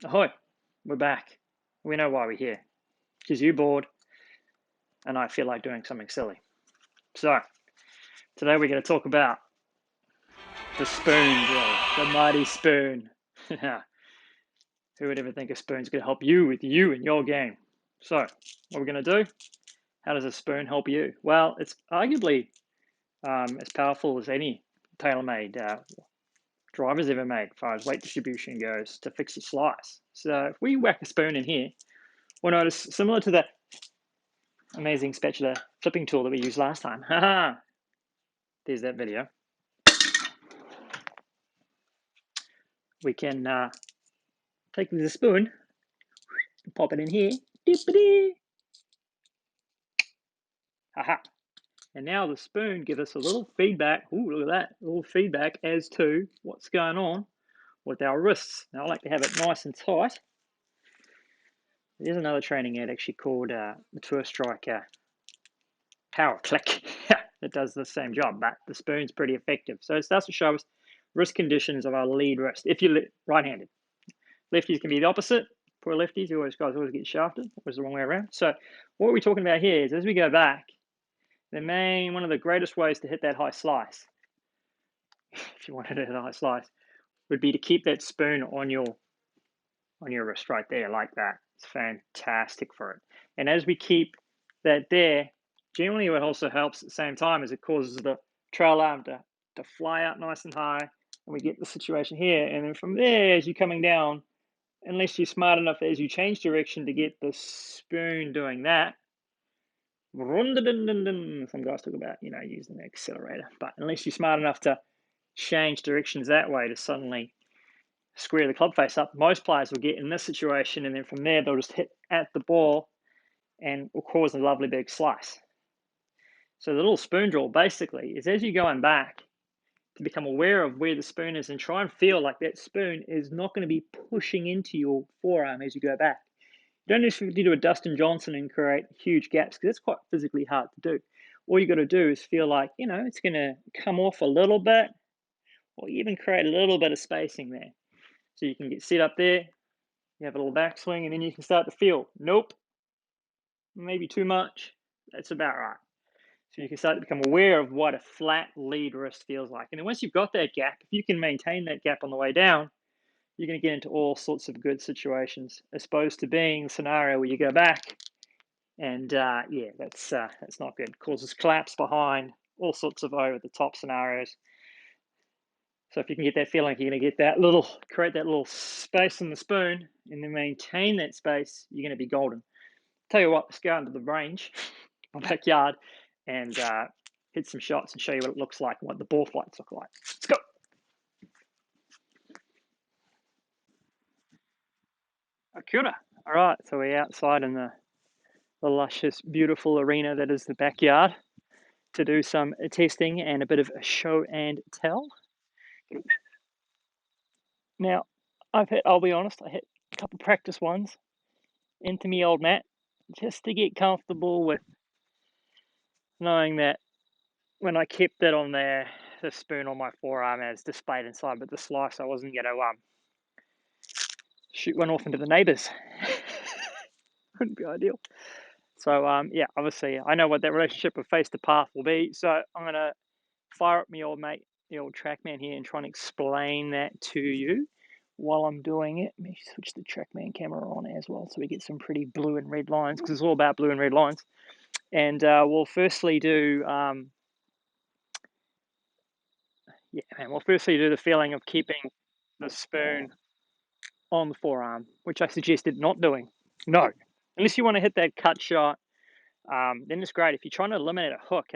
Ahoy, we're back. We know why we're here. Because you're bored and I feel like doing something silly. So, today we're going to talk about the spoon drill, the mighty spoon. Who would ever think a spoon's going to help you with you and your game? So, what we're going to do, how does a spoon help you? Well, it's arguably as powerful as any tailor-made driver's ever made as far as weight distribution goes to fix a slice. So, if we whack a spoon in here, we'll notice, similar to that amazing spatula flipping tool that we used last time. Haha! There's that video. We can take the spoon and pop it in here. Haha! And now the spoon gives us a little feedback. Ooh, look at that. A little feedback as to what's going on with our wrists. Now, I like to have it nice and tight. There's another training aid actually called the Tour Strike Power Click. It does the same job, but the spoon's pretty effective. So it starts to show us wrist conditions of our lead wrist. If you're right-handed, lefties can be the opposite. Poor lefties, guys always get shafted. Always the wrong way around. So what we're talking about here is, as we go back, one of the greatest ways to hit that high slice, if you wanted to hit a high slice, would be to keep that spoon on your wrist right there, like that. It's fantastic for it. And as we keep that there, generally what also helps at the same time is it causes the trail arm to fly out nice and high, and we get the situation here. And then from there, as you're coming down, unless you're smart enough as you change direction to get the spoon doing that, some guys talk about, using the accelerator, but unless you're smart enough to change directions that way to suddenly square the club face up, most players will get in this situation, and then from there they'll just hit at the ball and will cause a lovely big slice. So the little spoon drill basically is, as you're going back, to become aware of where the spoon is and try and feel like that spoon is not going to be pushing into your forearm as you go back. You don't necessarily do a Dustin Johnson and create huge gaps, because it's quite physically hard to do. All you got to do is feel like, it's going to come off a little bit, or even create a little bit of spacing there. So you can get set up there, you have a little backswing, and then you can start to feel, nope, maybe too much. That's about right. So you can start to become aware of what a flat lead wrist feels like. And then once you've got that gap, if you can maintain that gap on the way down, you're going to get into all sorts of good situations, as opposed to being a scenario where you go back and, that's not good. It causes collapse behind, all sorts of over-the-top scenarios. So if you can get that feeling, you're going to get create that little space in the spoon, and then maintain that space, you're going to be golden. Tell you what, let's go into the range, my backyard, and hit some shots and show you what it looks like and what the ball flights look like. Let's go. Kia ora. All right, so we're outside in the luscious, beautiful arena that is the backyard to do some testing and a bit of show and tell. Now, I'll be honest, I hit a couple practice ones into me old mat just to get comfortable with knowing that when I kept it on there, the spoon on my forearm as displayed inside, but the slice, I wasn't going to shoot one off into the neighbours. Wouldn't be ideal. So, obviously, I know what that relationship with face to path will be. So I'm going to fire up my old mate, the old Trackman here, and try and explain that to you while I'm doing it. Let me switch the Trackman camera on as well, so we get some pretty blue and red lines, because it's all about blue and red lines. And we'll firstly do, the feeling of keeping the spoon on the forearm, which I suggested not doing. No, unless you want to hit that cut shot, then it's great. If you're trying to eliminate a hook,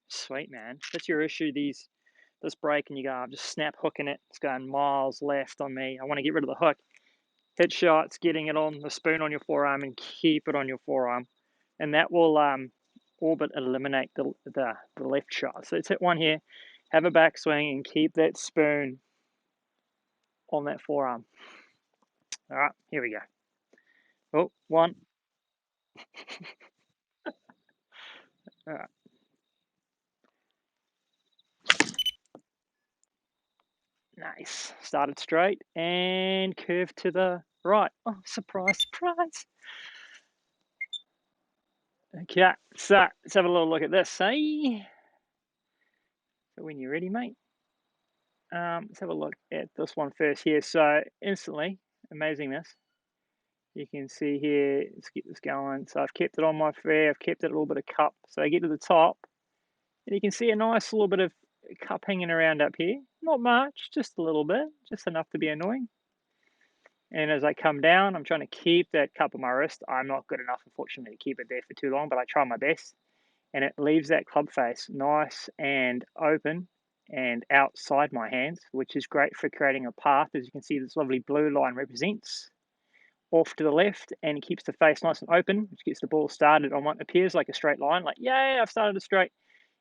sweet, man. If that's your issue, this break, and you go, I'm just snap hooking it. It's going miles left on me. I want to get rid of the hook. Hit shots, getting it on the spoon on your forearm, and keep it on your forearm, and that will all but eliminate the left shot. So let's hit one here, have a backswing, and keep that spoon on that forearm. All right, here we go. Oh, one. All right. Nice. Started straight and curve to the right. Oh, surprise, surprise. Okay, so let's have a little look at this, eh? So when you're ready, mate. Let's have a look at this one first here. So instantly, amazingness. You can see here, let's get this going. So I've kept it on my fair, I've kept it a little bit of cup. So I get to the top, and you can see a nice little bit of cup hanging around up here. Not much, just a little bit, just enough to be annoying. And as I come down, I'm trying to keep that cup on my wrist. I'm not good enough, unfortunately, to keep it there for too long, but I try my best. And it leaves that club face nice and open and outside my hands, which is great for creating a path. As you can see, this lovely blue line represents off to the left, and it keeps the face nice and open, which gets the ball started on what appears like a straight line, like, yay, I've started a straight.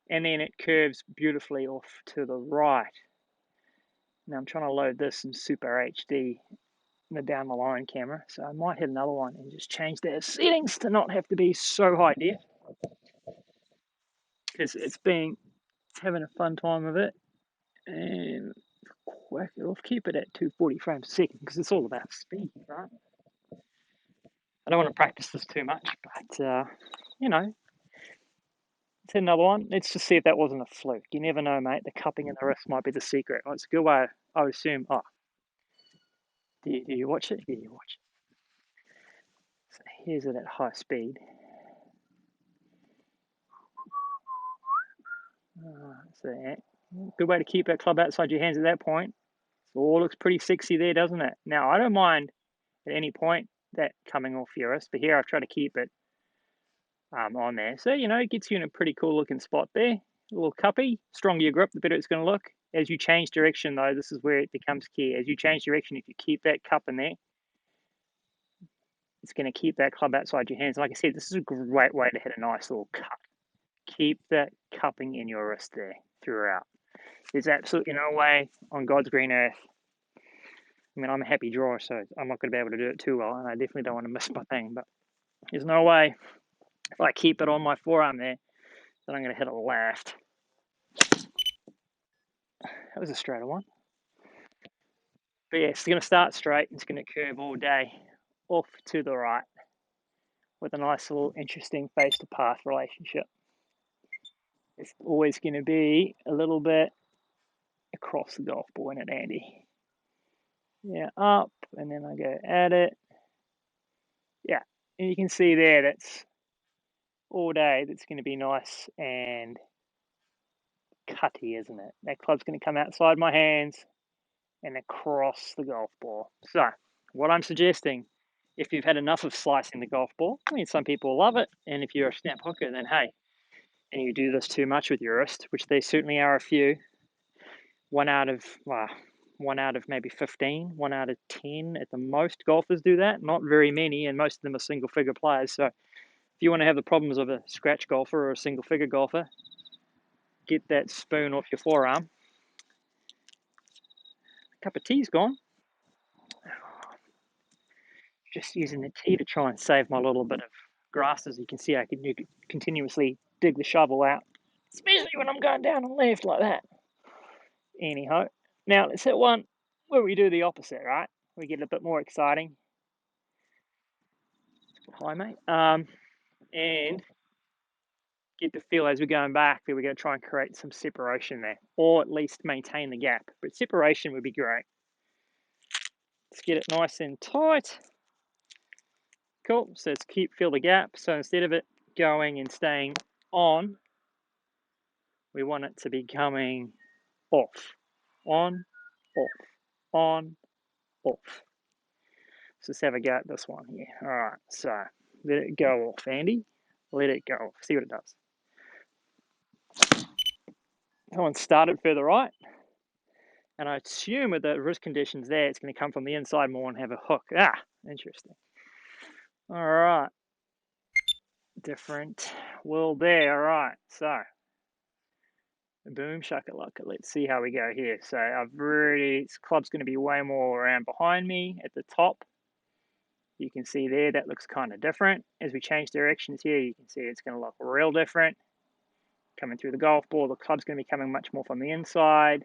And then it curves beautifully off to the right. Now I'm trying to load this in Super HD in the down the line camera, so I might hit another one and just change their settings to not have to be so high def, because it's having a fun time of it. And whack it off, keep it at 240 frames a second, because it's all about speed, right? I don't want to practice this too much, but you know, let's hit another one. Let's just see if that wasn't a fluke. You never know, mate. The cupping in the wrist might be the secret. Well, it's a good way, I would assume. Oh, do you watch it? Yeah, you watch it. So here's it at high speed. So good way to keep that club outside your hands at that point. So all looks pretty sexy there, doesn't it? Now, I don't mind at any point that coming off your wrist, but here I've tried to keep it on there. So, you know, it gets you in a pretty cool looking spot there. A little cuppy. Stronger your grip, the better it's going to look. As you change direction, though, this is where it becomes key. As you change direction, if you keep that cup in there, it's going to keep that club outside your hands. Like I said, this is a great way to hit a nice little cut. Keep that cupping in your wrist there throughout. There's absolutely no way on God's green earth. I mean, I'm a happy drawer, so I'm not going to be able to do it too well, and I definitely don't want to miss my thing. But there's no way, if I keep it on my forearm there, that I'm going to hit it left. That was a straighter one. But yeah, it's going to start straight. It's going to curve all day off to the right with a nice little interesting face-to-path relationship. It's always going to be a little bit across the golf ball, isn't it, Andy? Yeah, up, and then I go at it. Yeah, and you can see there that's all day. That's going to be nice and cutty, isn't it? That club's going to come outside my hands and across the golf ball. So, what I'm suggesting, if you've had enough of slicing the golf ball, I mean, some people love it, and if you're a snap hooker, then hey, and you do this too much with your wrist, which there certainly are a few, one out of maybe 15, 1 out of 10 at the most golfers do that. Not very many, and most of them are single figure players. So if you want to have the problems of a scratch golfer or a single figure golfer, get that spoon off your forearm. A cup of tea's gone. Just using the tea to try and save my little bit of grass. As you can see, I can continuously dig the shovel out, especially when I'm going down and left like that. Anyhow, now let's hit one where we do the opposite, right? We get a bit more exciting. Hi, mate. And get the feel as we're going back that we're going to try and create some separation there, or at least maintain the gap. But separation would be great. Let's get it nice and tight. Cool. So let's feel the gap. So instead of it going and staying on, we want it to be coming off. On, off, on, off. So let's have a go at this one here. All right. So let it go off, Andy. Let it go off. See what it does. That one started further right. And I assume with the wrist conditions there, it's going to come from the inside more and have a hook. Ah, interesting. All right. Different world there. All right. So, boom, shakalaka. Let's see how we go here. So, this club's going to be way more around behind me at the top. You can see there, that looks kind of different. As we change directions here, you can see it's going to look real different. Coming through the golf ball, the club's going to be coming much more from the inside,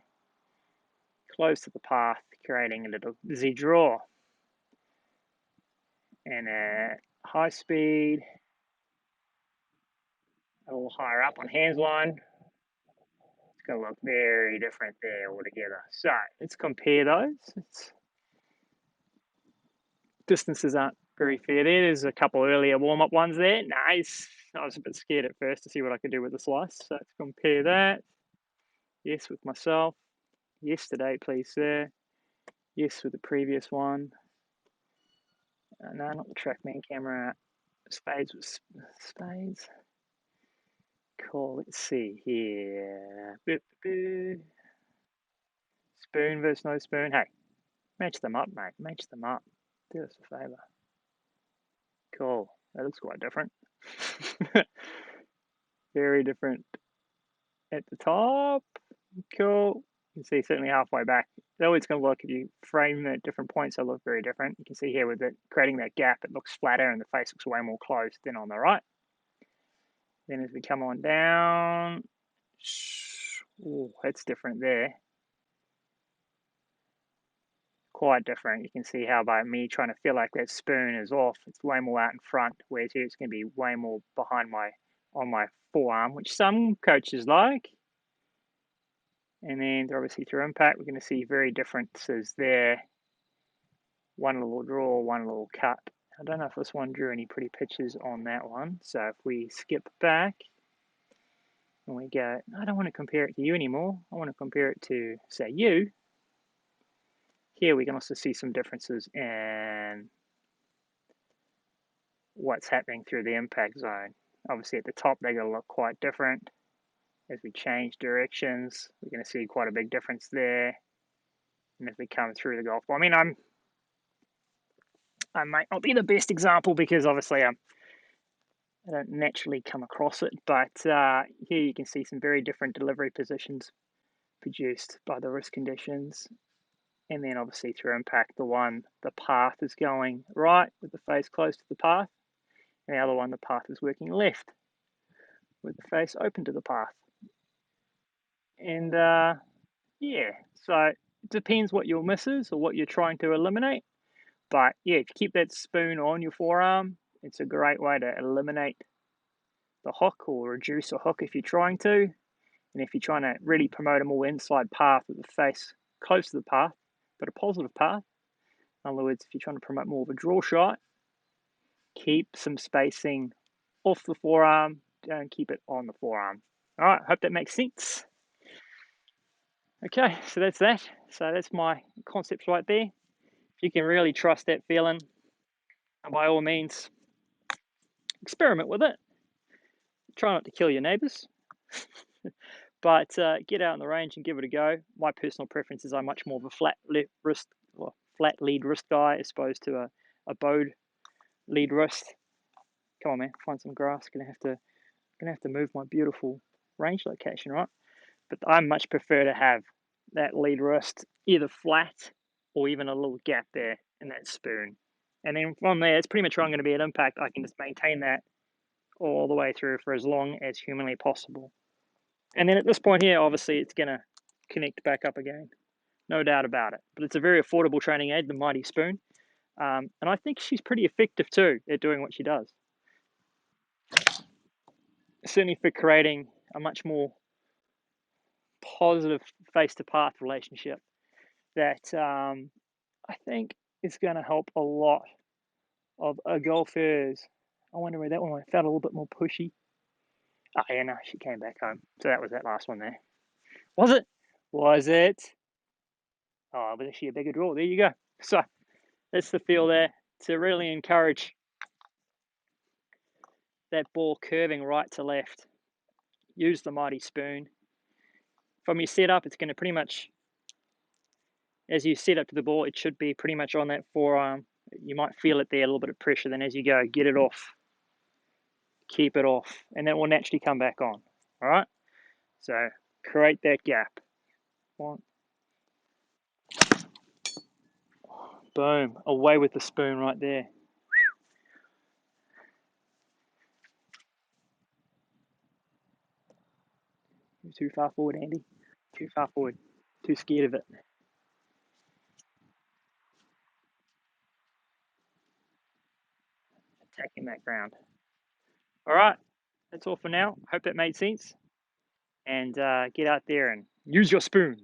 close to the path, creating a little Z draw. And at high speed, a little higher up on hands line, it's going to look very different there altogether. So let's compare those. Distances aren't very fair there. There's a couple earlier warm-up ones there. Nice. I was a bit scared at first to see what I could do with the slice. So let's compare that. Yes, with myself. Yes, today, please, sir. Yes, with the previous one. No, not the Trackman camera. Spades with spades. Cool. Let's see here. Spoon versus no spoon. Hey, match them up, mate. Match them up. Do us a favour. Cool. That looks quite different. Very different at the top. Cool. You can see certainly halfway back. Though it's going to look, if you frame it at different points, it'll look very different. You can see here with it creating that gap, it looks flatter and the face looks way more closed than on the right. Then as we come on down, oh, that's different there. Quite different. You can see how by me trying to feel like that spoon is off, it's way more out in front, whereas here it's going to be way more behind on my forearm, which some coaches like. And then obviously through impact, we're going to see very differences there. One little draw, one little cut. I don't know if this one drew any pretty pictures on that one. So if we skip back and we go, I don't want to compare it to you anymore. I want to compare it to, say, you. Here we can also see some differences in what's happening through the impact zone. Obviously at the top, they're going to look quite different. As we change directions, we're going to see quite a big difference there. And as we come through the golf ball, I mean, I might not be the best example because obviously I don't naturally come across it, but here you can see some very different delivery positions produced by the wrist conditions. And then obviously through impact, the path is going right with the face close to the path. And the other one, the path is working left with the face open to the path. And yeah, so it depends what your miss is or what you're trying to eliminate. But yeah, if you keep that spoon on your forearm, it's a great way to eliminate the hook or reduce a hook if you're trying to. And if you're trying to really promote a more inside path with the face close to the path, but a positive path, in other words, if you're trying to promote more of a draw shot, keep some spacing off the forearm, don't keep it on the forearm. All right, hope that makes sense. Okay, so that's that. So that's my concepts right there. If you can really trust that feeling, by all means, experiment with it. Try not to kill your neighbours, but get out on the range and give it a go. My personal preference is I'm much more of a flat lead wrist guy as opposed to a bowed lead wrist. Come on, man, find some grass. Gonna have to move my beautiful range location, right? But I much prefer to have that lead wrist either flat or even a little gap there in that spoon. And then from there, it's pretty much where I'm going to be at impact. I can just maintain that all the way through for as long as humanly possible. And then at this point here, obviously, it's going to connect back up again. No doubt about it. But it's a very affordable training aid, the Mighty Spoon. And I think she's pretty effective too at doing what she does. Certainly for creating a much more positive face-to-path relationship that I think is going to help a lot of golfers. I wonder where that one felt a little bit more pushy. Oh, yeah, no, she came back home. So that was that last one there. Was it? Was it? Oh, it was actually a bigger draw. There you go. So that's the feel there to really encourage that ball curving right to left. Use the Mighty Spoon. From your setup, it's going to pretty much, as you set up to the ball, it should be pretty much on that forearm. You might feel it there, a little bit of pressure. Then as you go, get it off. Keep it off. And then it will naturally come back on. All right? So create that gap. One. Boom. Away with the spoon right there. You're too far forward, Andy. Too far forward. Too scared of it. attacking that ground. All right, that's all for now. Hope that made sense. And get out there and use your spoon.